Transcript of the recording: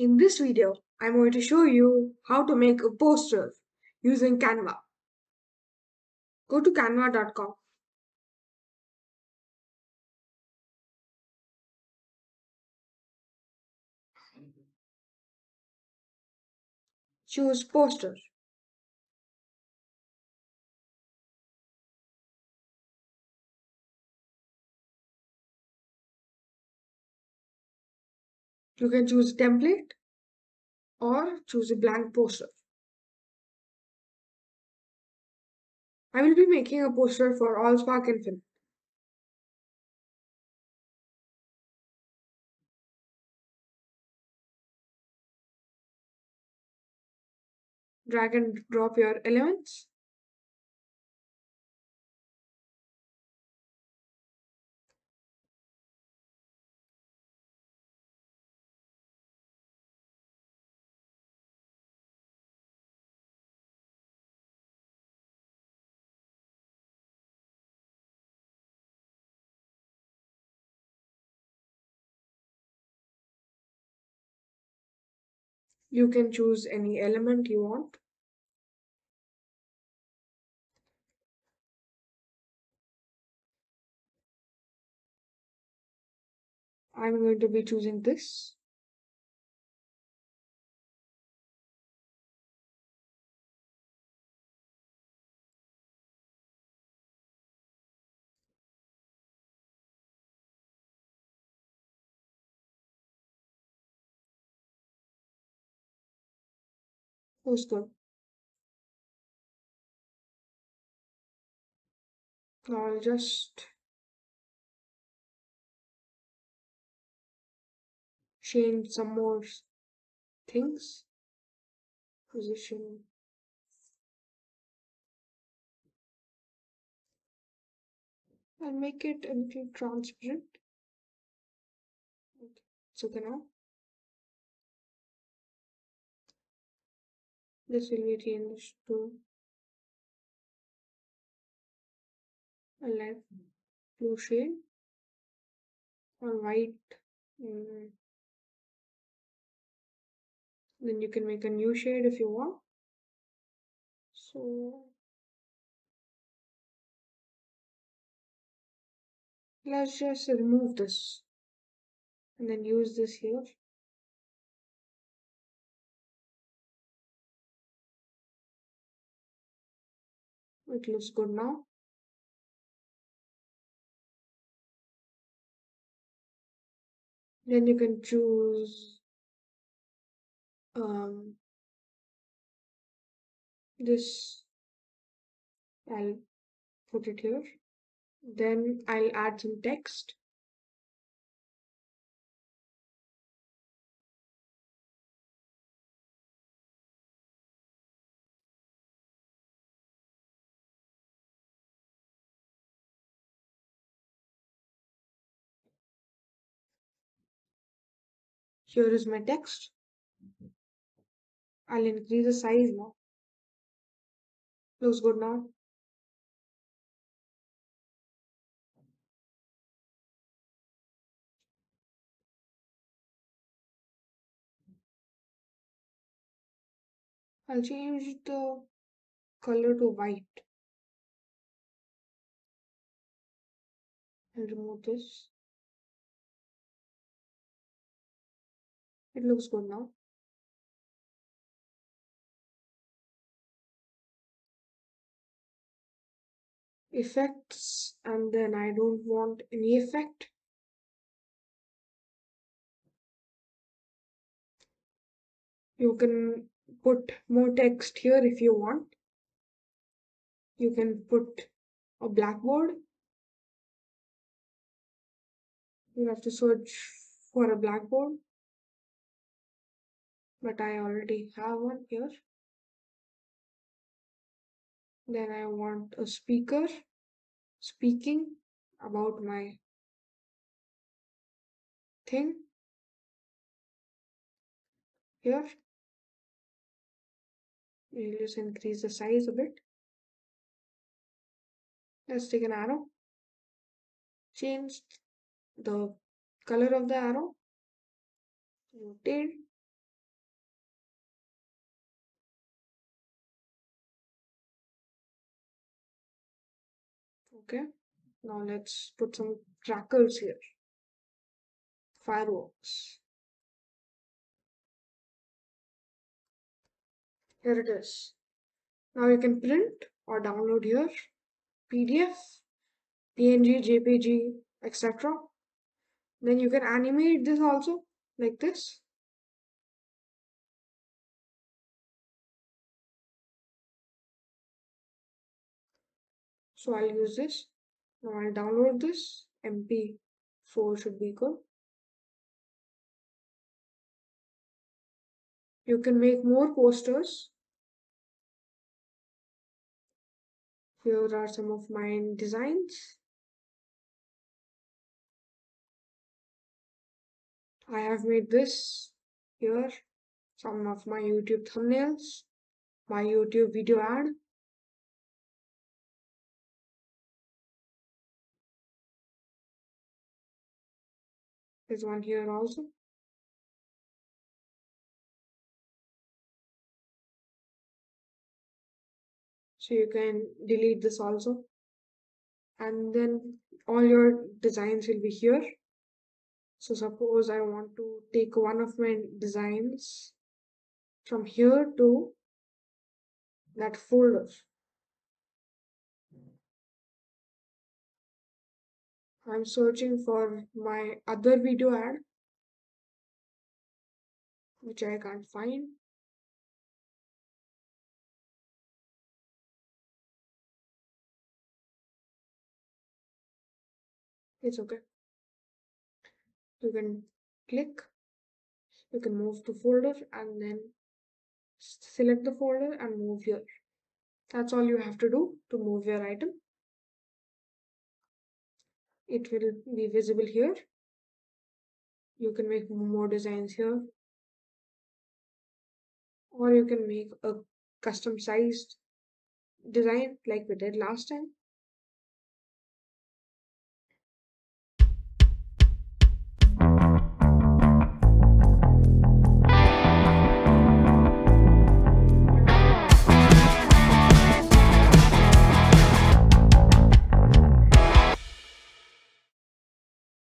In this video, I'm going to show you how to make a poster using Canva. Go to canva.com. Choose poster. You can choose a template or choose a blank poster. I will be making a poster for AllSpark.infinite. Drag and drop your elements. You can choose any element you want. I'm going to be choosing this. Looks good. Now I'll just change some more things. Position. I'll make it a little transparent. Okay. So now this will be changed to a light blue shade or white. Mm, Then you can make a new shade if you want. So let's just remove this and then use this here. It looks good now. Then you can choose this. I'll put it here. Then I'll add some text. Here is my text. I'll increase the size now. Looks good now. I'll change the color to white and remove this. It looks good now. Effects, and then I don't want any effect. You can put more text here if you want. You can put a blackboard. You have to search for a blackboard, but I already have one here. Then I want a speaker speaking about my thing here. We'll just increase the size a bit. Let's take an arrow. Change the color of the arrow. Rotate. Okay, now let's put some crackers here. Fireworks. Here it is. Now you can print or download here PDF, PNG, JPG, etc. Then you can animate this also like this. So I'll use this. Now I'll download this. MP4 should be good. You can make more posters. Here are some of my designs. I have made this here, some of my YouTube thumbnails, my YouTube video ad. There's one here also. So you can delete this also. And then all your designs will be here. So suppose I want to take one of my designs from here to that folder. I'm searching for my other video ad, which I can't find. It's okay. You can click, you can move to folder and then select the folder and move here. That's all you have to do to move your item. It will be visible here. You can make more designs here, or you can make a custom sized design like we did last time.